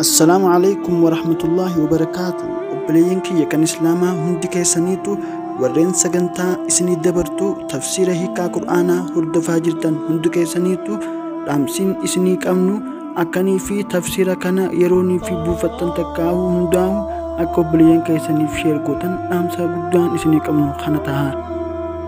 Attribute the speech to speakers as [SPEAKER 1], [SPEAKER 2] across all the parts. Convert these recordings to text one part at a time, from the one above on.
[SPEAKER 1] السلام عليكم ورحمة الله وبركاته. وبلينكي يكن إسلاما هندك سنيتو ورين سجنتا إسني دبرتو تفسير هيكا قرآنا هرد فاجرتن هندك سنيتو رامسين إسني كامنو أكني في تفسير كنا يروني في بوفتن تكاو هنداو أكو بلينكي سني فشير قوتن رامسا قدوان إسني كامنو خانتها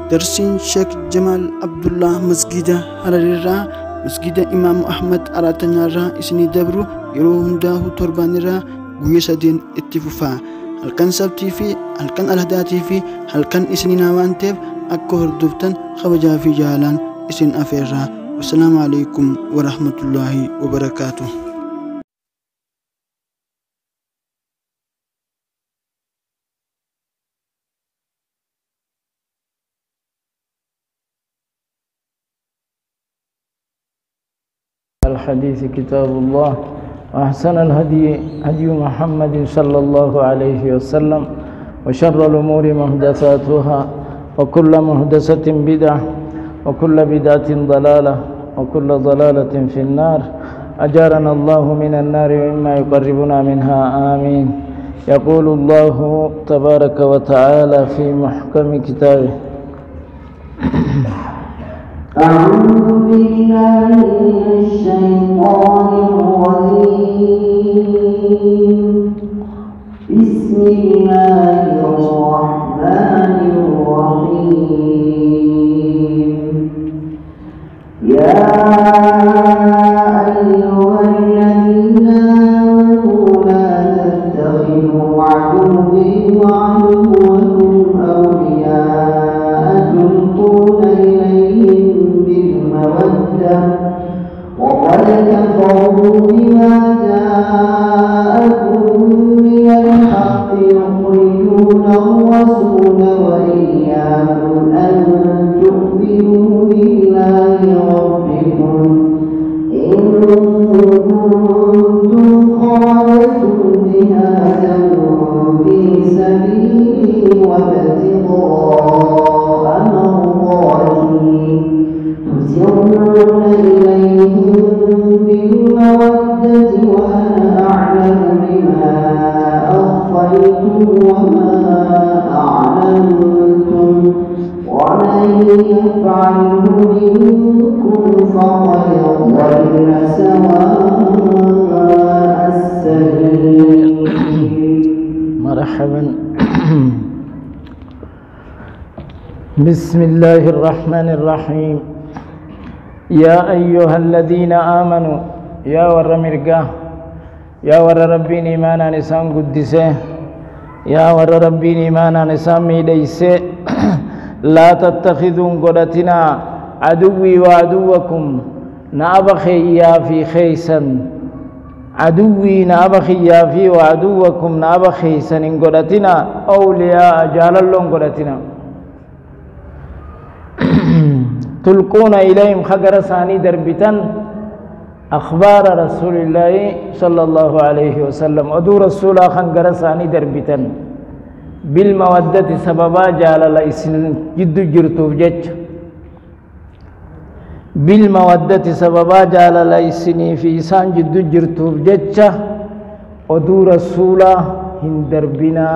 [SPEAKER 1] درسين شيخ جمال عبد الله مسجدة هررا مسجد إمام أحمد أراتنيارا إسني دبرو yeroo hundaa'u torbaan irraa guyyaa sadeen itti fufaa halkan sabtii fi halkan alhadaatii fi halkan isniinaa waan ta'eef akka hordoftan kabajaa fi jaalaan isin afeerraa. Wassalaamu alaikum wa rahmatullahi wa barakaatuh.
[SPEAKER 2] الحديث كتاب الله وأحسن الهدي هدي محمد صلى الله عليه وسلم وشر الأمور محدثاتها وكل محدثة بدعة وكل بدعة ضلالة وكل ضلالة في النار أجارنا الله من النار ومما يقربنا منها آمين. يقول الله تبارك وتعالى في محكم كتابه
[SPEAKER 3] أعوذ بالله من الشيطان الرجيم. بسم الله الرحمن الرحيم. يا أيها الذين آمنوا لا تتخذوا عدوي وعدوكم أولياء تلقون إليهم بالمودة وقد كفروا بما جاءكم من الحق يخرجون الرسول وإياكم أن تؤمنوا بالله ربكم إن كنتم خرجتم جهادا في سبيلي وابتغاء مرضاتي تسرون إليهم بالمودة وأنا أعلم بما أخفيتم وما أعلنتم ومن يفعله منكم فقد ضل سواء السبيل.
[SPEAKER 2] مرحبا. بسم الله الرحمن الرحيم. يا أيها الذين آمنوا يا ور مرقا يا ور ربي إيمانا نسان قدسه يا ور ربي إيمانا نسان ميديسه لا تتخذوا قدتنا عدوي وعدوكم نابخي يا في خيسا عدوي نابخي يا في وعدوكم نابخي سن قدتنا أولياء جال اللون قدتنا تلقون إليهم خجر ثاني دربتا أخبار رسول الله صلى الله عليه وسلم ودو رسول خنجر ثاني دربتا بالمودة سببا جال ليسن جد جرتوف جج بالمودة سببا جال ليسني في إنسان جد جرتوف جج ودو رسول هندربنا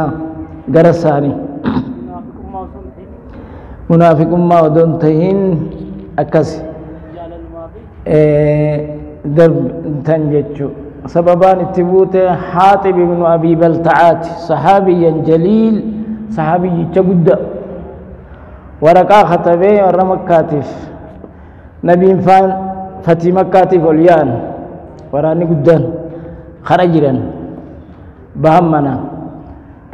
[SPEAKER 2] جرساني منافق ما ودنتهن أكس درب تنجتشو سببان التبوت حاطب بن أبي بلتعات صحابي جليل صحابي جد ورقا خطبه ورمك كاتف نبي فان فتيمة كاتف وليان وراني قدان خرجرا بهمنا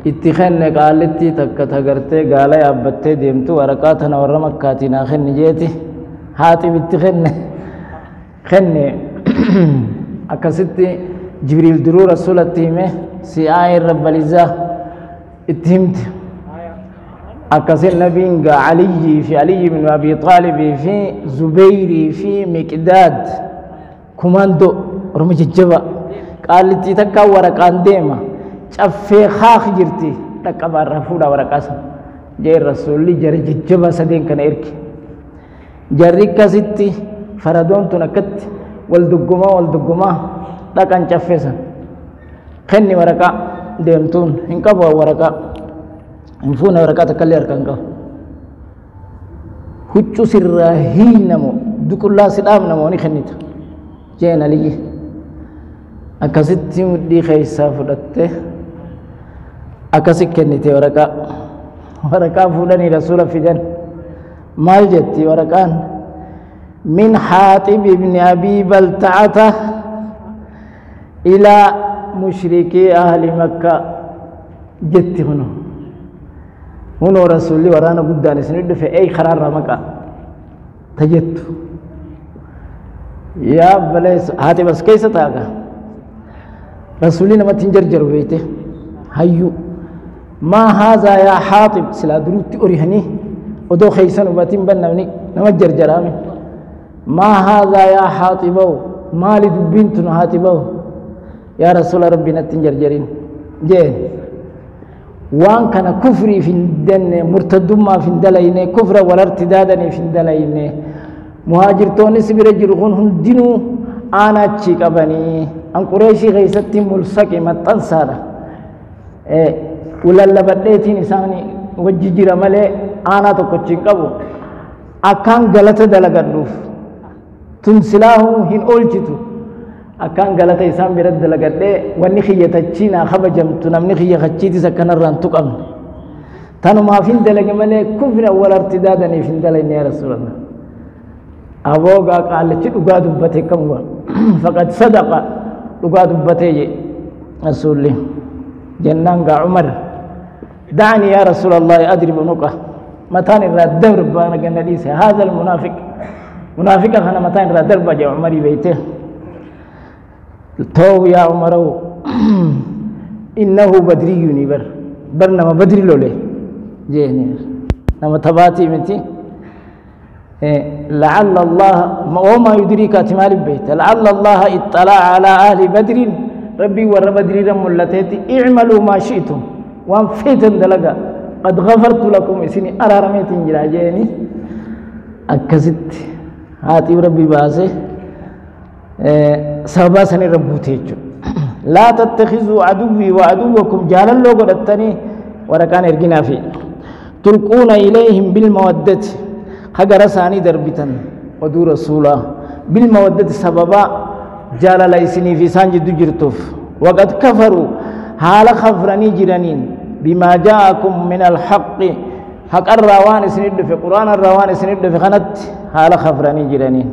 [SPEAKER 2] اتخذنا قالتي تكتغرتي قال يا ابتي ديمتو ورقاتنا ورمكاتنا خن جيتي هاتي اتخذنا خن اكستي جبريل درو رسول التيمه سي آي رب العزة اتهمت اكسل نبي علي في علي بن ابي طالب في زبيري في مقداد كوماندو رمججبا قالتي تكا ورقان ديما caffee haaq jirti dhaqqabaarraa fuudhaa waraqaasa jee rasuulli jara jajjaba sadeen kana erge jarri akkasitti faradoon tun akkatti wal duggumaa dhaqan caffeesan خني ورقة ديمتون إن كبوا ورقة إنفونا ورقة تكلير كنكا huccuu sirraa hiinamu duqullaa sidhaam namoonni kennita jeena liyyi akkasitti mudhii keessaa fudhatte akkasi kennite waraqaa fuudhanii rasuula fidan maal jetti waraqaan min Haaxib ibn Abii Baltacata ilaa mushrikii ahli Makka jetti هنا رسولي ورانا قدان سنود في أي خرار رمكا تجت يا بليس هاتي بس كيسة تاغا رسولي نما تنجرجر بيته هيو ما هذا يا حاطب سلا دروتي أريهني ودو خيسان وباتين بنامني نما جرجرامي ما هذا يا حاطبو مالي دبينتنا هاتبو يا رسول ربنا تنجرجرين جين وان كان كفري في الدن مرتدما في الدلين كفر ولا ارتدادا في الدلين مهاجر تونس برجلهم دينو انا تشيك بني ان قريشي غيستي ملسك متنسارا ولا لبديتي نساني وججير ملي انا تكوچيكبو اكان غلط دلغدوف تنسلاه هين اولجتو akan galata isaan birad dalagadhe wanni khiyatachina khabajamtu namni khiyachiti sakana rantuqam tanuma fin dalage male kufra wala irtidadan fin dalayni ya rasulullah aboga qalachi duga dubbate kamwa faqad sadaqa duga dubbate rasulli jannan ga umar da'ni ya rasulullah adrib nuqa matan الدبر bana ganadise هذا المنافق منافق انا متان الدرب يا عمر بيته تو يا عمر إنه بدري ينبر برنما بدري لولي جيني نما تباتي متي لعل الله وما يدريك احتمال البيت لعل الله اطلع على أهل بدر ربي ور بدر رملتي اعملوا ما شئتم وان فيتن دلقا قد غفرت لكم اسني أرارميت جراجيني أكست هاتي ربي باسه سبب سني ربوتيج لا تتخذوا عدوي وعدوكم جالا لو قدتني وركان ارجنا في تلقون إليهم بالمودة حجر ساني دربتن ودو رسولا بالمودة سببا جالا ليسني في سانج دجرتوف وقد كفروا حال خفرني جرانين بما جاءكم من الحق حق الروان سند في قرآن الروان سند في خنت حال خفرني جرانين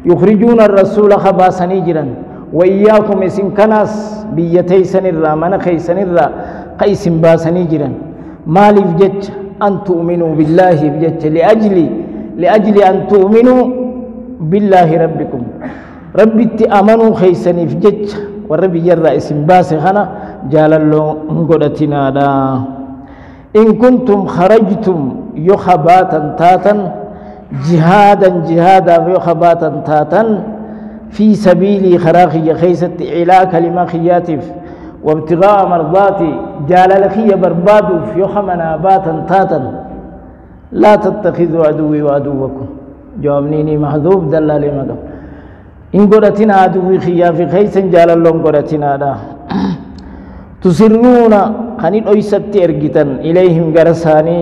[SPEAKER 2] يخرجون الرسول خباسني جران وإياكم اسم كناس بيتي سنرا من خي سنرا قيس باسني جران مالي بجج أن تؤمنوا بالله بجج لأجل أن تؤمنوا بالله ربكم ربي تأمنوا خيسني بجج والربي جرى اسم باسخنا جال الله انقلتنا دا إن كنتم خرجتم يخباتا تاتا جهادا ويخباتا تاتا في سبيلي خراخي خيست إلى كلمة خياتف وابتغاء مرضاتي جال لخي برباد في يخمنا باتا تاتا لا تتخذوا عدوي وعدوكم جوابنيني محذوب دلال مدى إن قرأتنا عدوي خيا في خيس جال اللهم قرأتنا دا تسرون خنين أيست إرقتا إليهم قرساني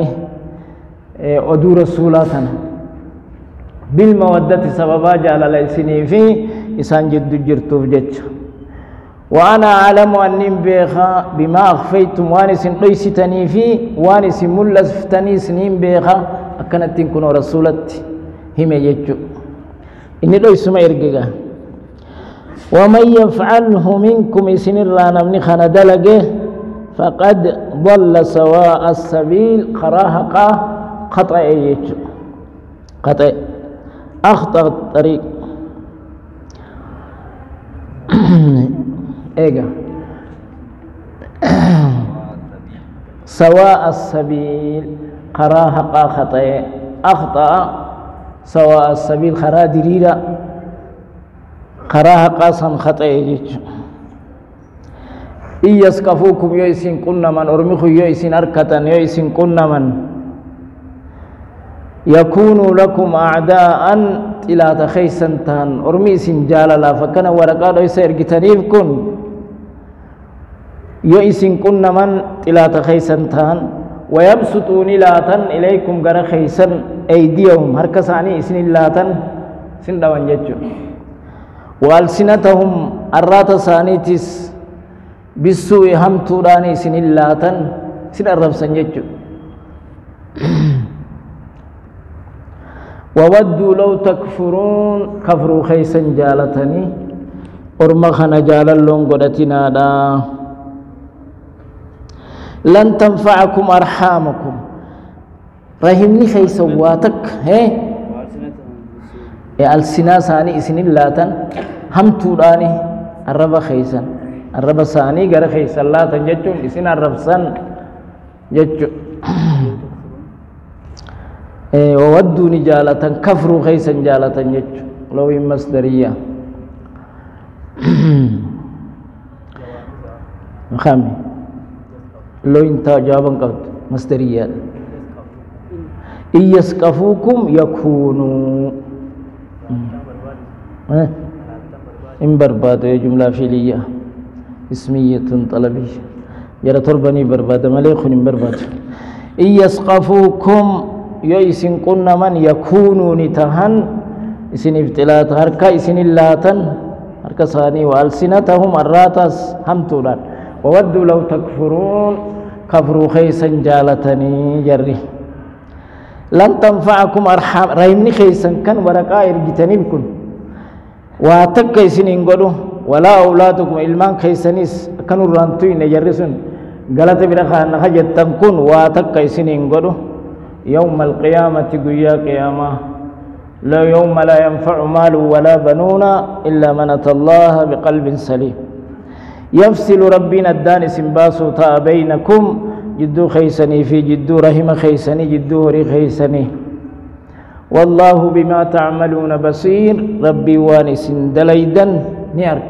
[SPEAKER 2] أدو رسولاتنا بالمودة سببا جال ليسني في إسان جد جرتوف جج وأنا أعلم أني بيخا بما أخفيتم وانس ليستني في وانس ملفتني سنين بيخا أكنت تكون رسولت هم يجو إني ليس ما يرجع ومن يفعله منكم سنرانا من خندلقه فقد ضل سواء السبيل قراهقا خطأ يجو خطأ أخطأ الطريق إيجا سواء السبيل قراهقا خطأ أخطأ سواء السبيل خرا دريرا قراهقا سن خطأ يجو إن يسكفوكم يويسين كنا من أرمخوا يويسين أركتا يويسين كنا من يكونوا لكم أعداء إلى تخيسن تان أرميسين جالالا فكان ورقا ليس إرقتنيف كن يئسن كن من تلات خيسن تان ويبسطون لاتن إليكم غر خيسن أيديهم هركساني إسن لاتن سندوان جتشو وألسنتهم الرات سانيتس بالسوء هم توراني إسن لاتن سن الرب سنجتشو وودوا لو تكفرون كفروا خيسا جالتني أرمخنا جالا لون قدتنا دا لن تنفعكم أرحامكم رحمني خيسا واتك ألسنا ساني إسن اللاتن هم توراني الرب خيسا الرب ساني غير خيسا اللاتن جتشو إسن الرب سن جتشو وودوا نجالة كفروا خيسا جالة يجو لو مصدرية خامي لو انت جوابا قد مصدرية إن يسقفوكم يكونوا إن برباد جملة فعلية اسمية طلبية جرى تربني برباد مليخ إن برباد إن يسقفوكم يئسن كنا من يكونوا نتهن إسن ابتلاء هركا إسن اللاتن هركا ثاني وألسنتهم الراتس همتولان وودوا لو تكفرون كفروا خيسا جالتني جري لن تنفعكم أرحام رحمني خيسا كان ورقا إرجتني بكم واتك إسن انقلوا ولا أولادكم إلمان خيسانيس كانوا رانتوين يجرسون قالت برخان خجتن كن واتك إسن انقلوا يوم القيامة قيا قيامة لا يوم لا ينفع مال ولا بنون إلا من أتى الله بقلب سليم يفصل ربنا الدان سنباسو تا بينكم جدو خيسني في جدو رحم خيسني جدو هري خيسني والله بما تعملون بصير ربي وانس دليدا نيارك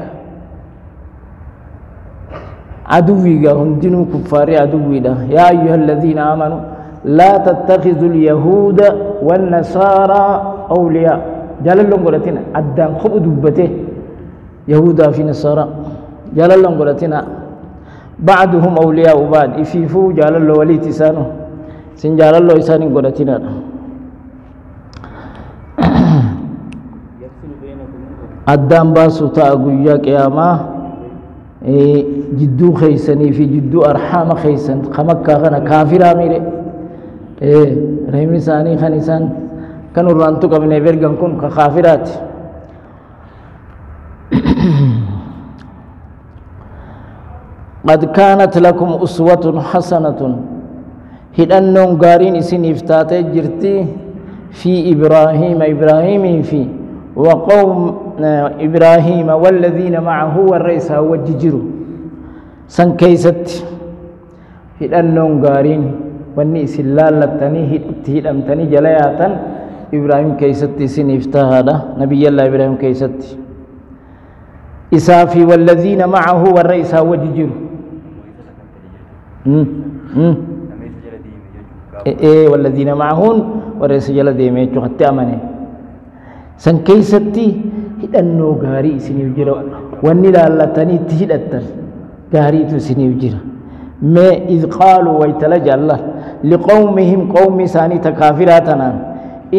[SPEAKER 2] عدوي هندنو كفاري عدوي يا أيها الذين آمنوا لا تتخذوا اليهود والنصارى أولياء جلال لهم قلتنا أدام خب دبته يهودا في نصارى جلال لهم قلتنا بعضهم أولياء وبعد إفيفو جلال الله ولي تسانو سن جلال الله إسان قلتنا أدام باسو تأغويا قياما جدو خيسني في جدو أرحام خيسن خمكا غنا كافر آميري رحمني ثاني خنيسان كانوا رانتو كمن يبرغن كن كخافرات قد كانت لكم أسوة حسنة هدأنهم قارين إسن إفتاتي جرتي في إبراهيم في وقوم إبراهيم والذين معه والرئيس والججر سن كيست هدأنهم قارين wanni isin laallatanii hidhamtanii jala yaatan Ibraahim keeysatti isin iftahaadha nabiyyallah Ibraahim keeysatti isaa fi walladhiina macahu warra isaa wajji jiru walladhiina macahuun warra isa jala deeme jechuu hatti amane san keeysatti hidhannoo gaarii isiniif jira wanni laallatanii itti hidhattan gaariitu isiniif jira ما إذ قالوا ويتلجأ الله لقومهم قوم ثاني تكافراتنا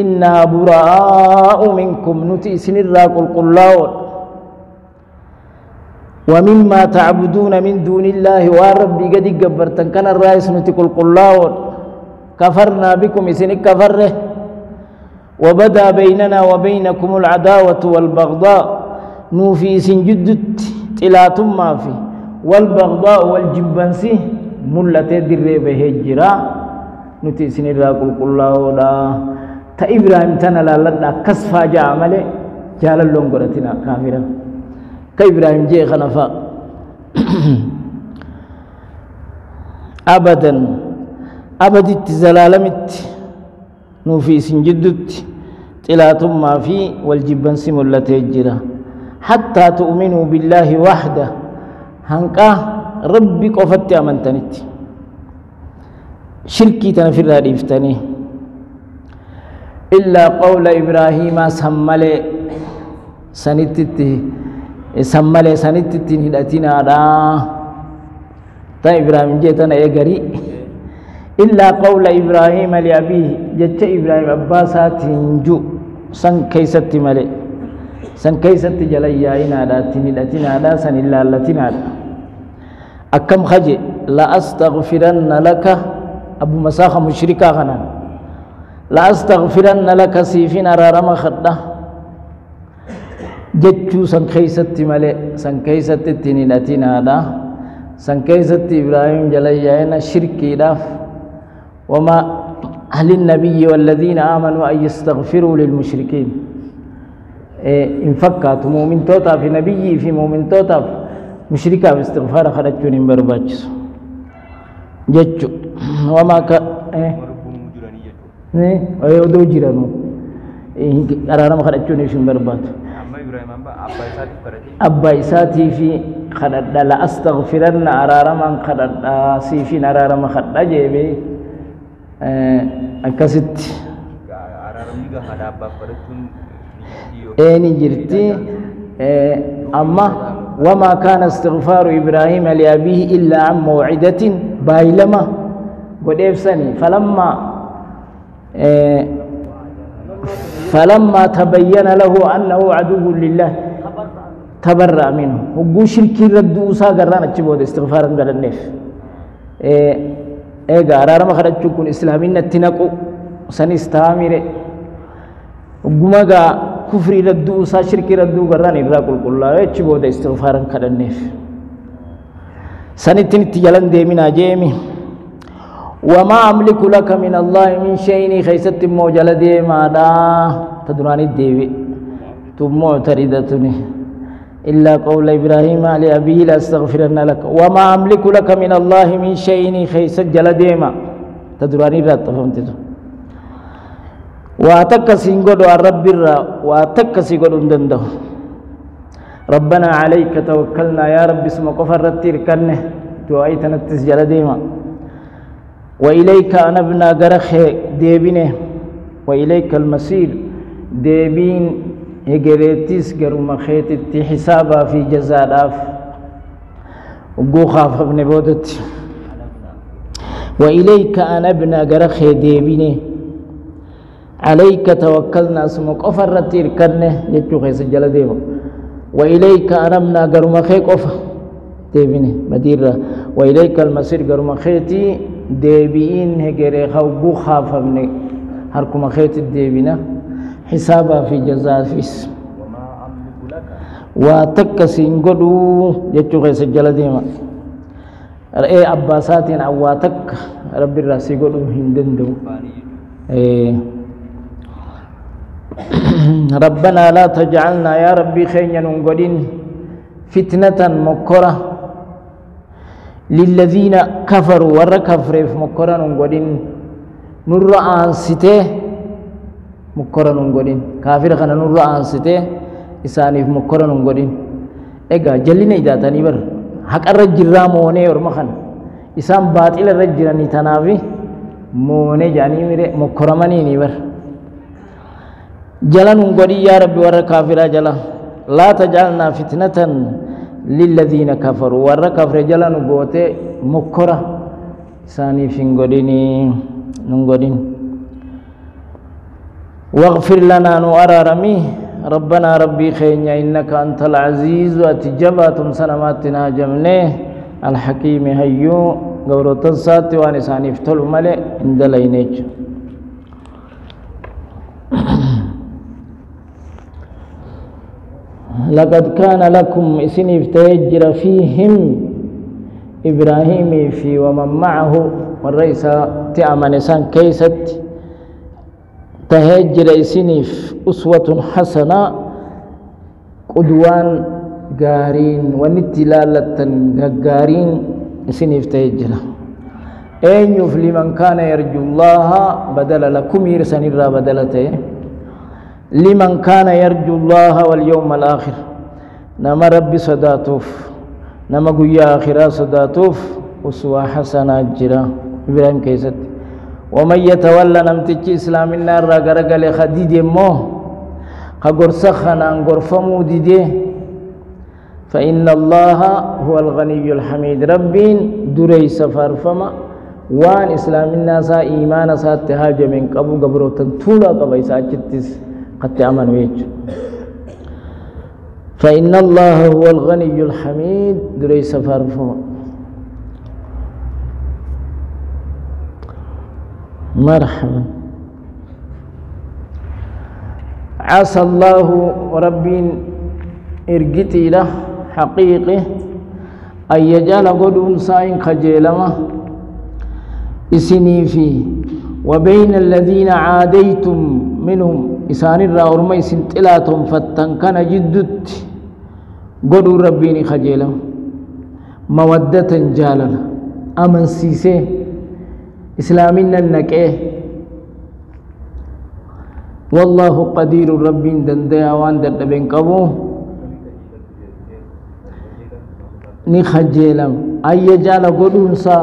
[SPEAKER 2] إنا براء منكم نتئسن الراق القلاء ومما تعبدون من دون الله وربي قد قبرتن كان الرئيس نتق القلاء كفرنا بكم إسن كفره وبدا بيننا وبينكم العداوة والبغضاء نوفي إسن جدت تلاتم ما فيه والبغضاء والجبنسي ملتي دري بهجرا نتي سنرا قل الله ولا تا إبراهيم تنا لا كسفا جاء عمله جال اللون قرتنا كافرا كإبراهيم جي خنفا أبدا أبدت زلالمت نوفي سنجدت تلاتم ما في والجبنسي ملتي جرا حتى تؤمنوا بالله وحده هنكا ربي قفت أمنتنت شركي تنفر ريفتني إلا قول إبراهيم سمالي سنتتي هدأتنا دا تا إبراهيم جيتنا إيجاري إلا قول إبراهيم لأبيه جت إبراهيم أباسات ينجو سن كيست ملئ سن كيست جليا إنا لا تنيلتنا لا سن إلا لتنا أكم خجي لا أستغفرن لك أبو مساخ مشركا غنان لا أستغفرن لك سيفين أرارم خده جتشو سن كيست ملئ سن كيست تنيلتنا لا سن كيست إبراهيم جليا إنا شركي داف وما أهل النبي والذين آمنوا أن يستغفروا للمشركين إن فكات مؤمن توتا في نبي في مؤمن توتا مشركا باستغفار خرجون برباجس جتشو وما ك أيودو جيرانو أرارم خرجون في بربات أبا إساتي في خرج لا أستغفرن أرارم خرج سيفين أرارم خرج جيبي أكست إني جرتي أما وما كان استغفار إبراهيم لأبيه إلا عن موعدة بايلما وديف سني فلما تبين له أنه عدو لله تبرأ منه وقو شركي ردو ساقران أتشبه استغفارا قال النف إيجا أرارم خرجت كون إسلامين التنقو سنستامر وقمغا كفري ردو سا شركي ردو قران إراقل قل الله يتشبه دا استغفارا كالنف سنتين تجلن دي من أجيمي وما أملك لك من الله من شيء خيست موجل دي ما دا تدراني ديوي تمو تردتني إلا قول إبراهيم لأبيه لأستغفرن لك وما أملك لك من الله من شيء خيس جل ديما تدراني رات فهمتوا واتك سينغود الرب الرا واتك سيغود اندندو ربنا عليك توكلنا يا رب اسم قفرت تركنه دعايتنا تسجل ديما وإليك أنبنا غرخ ديبينه وإليك المصير ديبين هجرتيس قرما خيتي حسابا في جزاء داف وقو خاف ابن بودت وإليك أنبنا غرخ ديبينه عليك توكلنا اسمك أفرت تركنه يتو خيس جل ديما وإليك أنبنا غرما خيك أفا ديبينه مديرة وإليك المصير غرما خيتي ديبين هجري خو خاف ابن هركما خيتي ديبينه حسابا في جزاء فيس واتكسين قدو جتو غيس الجلديما رأي أباساتين أواتك رب الراسي قدو هندندو ربنا لا تجعلنا يا ربي خينيا ننقدين فتنة مكرة للذين كفروا وركفر في مكرة ننقدين نرعان سته مكرا نغودين كافر خنا نور انسته اساني مكرا نغودين ايغا جلينا ايداتني بر حق الرجرا موني اور مخن اسان باطل الرجراني تنافي موني جاني ميري مكرمني ني بر جلن نغودي يا رب ور كافر جلا لا تجعلنا فتنة للذين كفروا ور كافر جلن غوته مكرا اساني فينغوديني نغودين واغفر لنا نؤررمي ربنا ربي خينيا إنك أنت العزيز وأتجبات سنماتنا جمنه الحكيم هيو غورو تنسات وانساني فتل ملئ عند لينيج لقد كان لكم اسني فتجر فيهم إبراهيم في ومن معه والرئيس تأمن سان كيست تهجر إسنيف أسوة حسنة قدوان غارين ونتلالة غارين إسنيف تهجر أين يفلي من كان يرجو الله بدل لكم يرسن الرا بدلته لمن كان يرجو الله واليوم الآخر نما ربي صداتوف نما قويا آخرا صداتوف أسوة حسنة جرا إبراهيم كيست ومن يتولى نمتج إسلام النار رجل خديد مو خغرسخنا غرفمو ديده فإن الله هو الغني الحميد ربين دري سفر فما وان إسلام الناس إيمان ساتها جمين قبو قبرو تنتولا قبو يساجتس قد أمن ويج فإن الله هو الغني الحميد دري سفر فما مرحبا عسى الله ربين إرقتي له حقيقي أن يجعل قدون سائن خجيلما إسني فيه وبين الذين عاديتم منهم إسان الرأورمي سنتلاتهم فتن كان جدت قدون ربيني خجيلما مودة جالنا أمن سيسي إسلامنا النكيه والله قدير ربين دنديا وان دردبين قبوه ni khajeelam ayya jala godunsa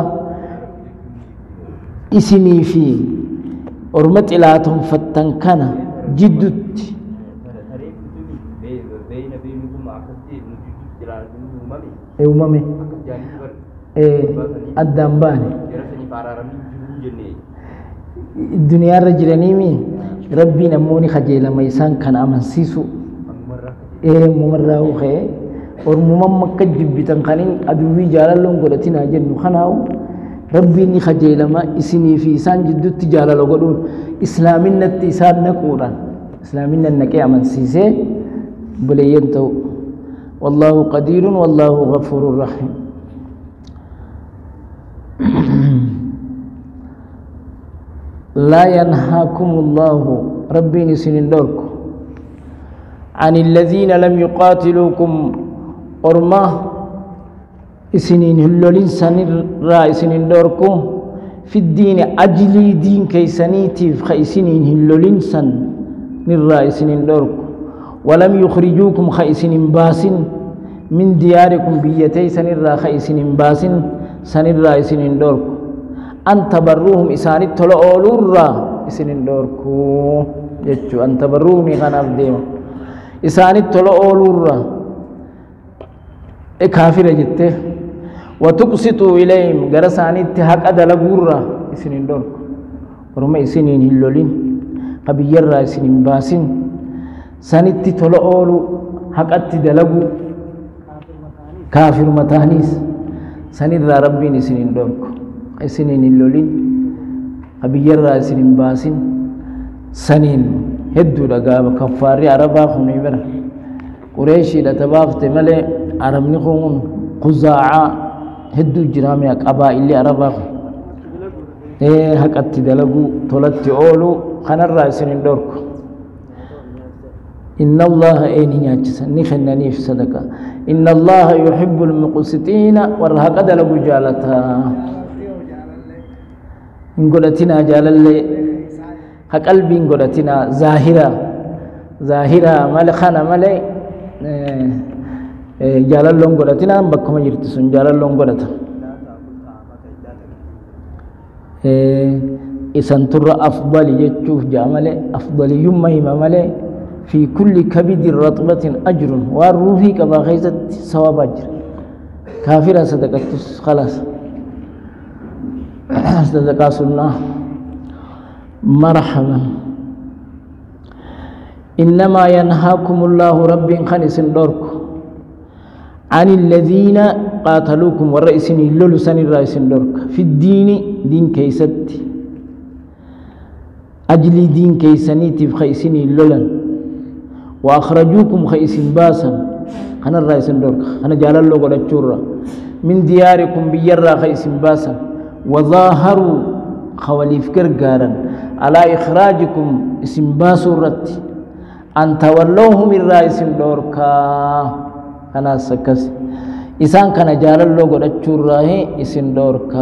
[SPEAKER 2] isini fi urmat ilatum fattan kana jiddutti umame addam bane dunya rajirani mi rabbi namuni khajeelama isan kana amansisu mumarrahu khe और मुमम मक्का जिब्बितन खानिन अदुवी जाललों गोरतिन आजन नुखनाओ रब्बी नि खजेलमा इसिनी फी सान जिद्दुत जाललो गोदुन इस्लामिन नत्ति सान नकुरान इस्लामिन नके अमन सीसे बुलेयन तो والله قدير والله غفور رحيم لا ينهاكم الله ربي نسنين دوركم عن الذين لم يقاتلوكم orma isinin hullolin sanirra isinin dorko fi diini ajli diin keysaniitiif ka isinin hullolin san nirra isinin dorko walam yukhrijukum ka isinin baasin min diyaarikum biyyatay sanirra ka isinin baasin sanirra isinin dorko an tabarruhum isaanit tola oolurra isinin dorko jechu an tabarruhum kanaaf deema isaanit tola oolurra كافر جته وتقسطوا إليهم جرساني تهك أدل جورا إسنين دورك ورما إسنين هلولين قبير را إسنين باسين سانيت تلأولو حق أتدلجو كافر متانيس سنين را ربين إسنين دورك إسنين هلولين قبير را إسنين باسين سنين هدو لقاب كفاري عربا خنيبر قريشي لتبافت ملي عربني خون قزاعة هدو جرامي قبائل عربا حق اتدلقو طلت أولو خنا الرئيسين دورك إن الله أين يجسن نخنني في صدقة إن الله يحب المقسطين ورهق دلقو جالتها إن قلتنا جالالي حق قلبي إن قلتنا ظاهرة ملخنا ملي jaalallon godhatina bakkuma jirti sun jaalallon godhata isan turra afdali jechuuf jaa male afdaliyyumma hima male fi kulli kabidin ratbatin ajrun waan ruuhii qabaa keessatti sawabaa jira kaafira sadaqattus khalaas sadaqaa sunnaa marhaban إنما ينهاكم الله رب خنس دورك عن الذين قاتلوكم والرئيسين اللول سن الرئيسين دورك في الدين دين كيست أجل دين كيسانيتي في خيسين اللولن وأخرجوكم خيسين باسا أنا الرئيسين دورك أنا جال الله قد أتشورا من دياركم بيرا خيسين باسا وظاهروا خواليف كرقارا على إخراجكم اسم باسو رتي أن تولوهم الرئيسين دورك أنا سكس إسان كان جال الله قد أتشورا اسم دورك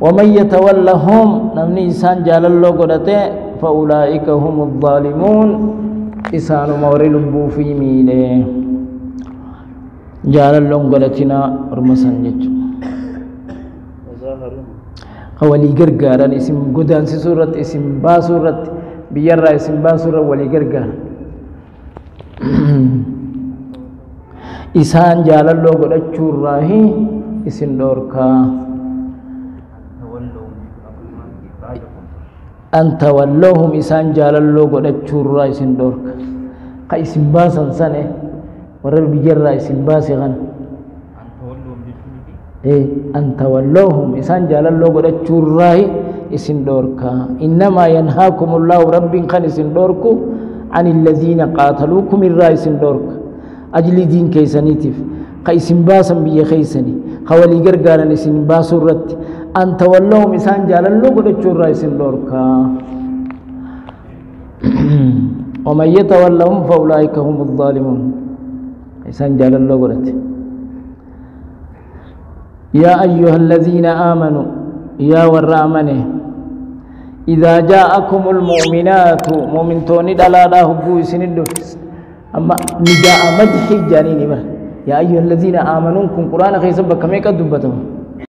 [SPEAKER 2] ومن يتولهم نمني إسان جال الله قد فأولئك هم الظالمون إسان موري لبو في ميلي جال الله قد أتنا رمسان جيجو ولي غرغار اسم غدان سورة اسم با سورة بيرا اسم با سورة ولي غرغار إسان جال الله قد أجراهي إسن دوركا أن تولوهم إسان جال الله قد أجراهي إسن دوركا قيسن باسا سنة ورب جرى إسن باسي غن أن تولوهم إسان جال الله قد أجراهي إسن دوركا إنما ينهاكم الله رب خن إسن دوركو عن الذين قاتلوكم الرئيس دورك أجل دين كيسانيتف قيسن باسا بي خيساني خوالي غرغارا نسن باسو رت أن تولوهم إسان جال الله قد أجر رئيس دورك ومن يتولهم فأولئك هم الظالمون إسان جال الله قد يا أيها الذين آمنوا يا والرامنه إذا جاءكم المؤمنات مؤمن توني دلالا هبو سندوس أما نداء مدح جانيني بر يا أيها الذين آمنوا كن قرآن خيسا بكميك الدبتهم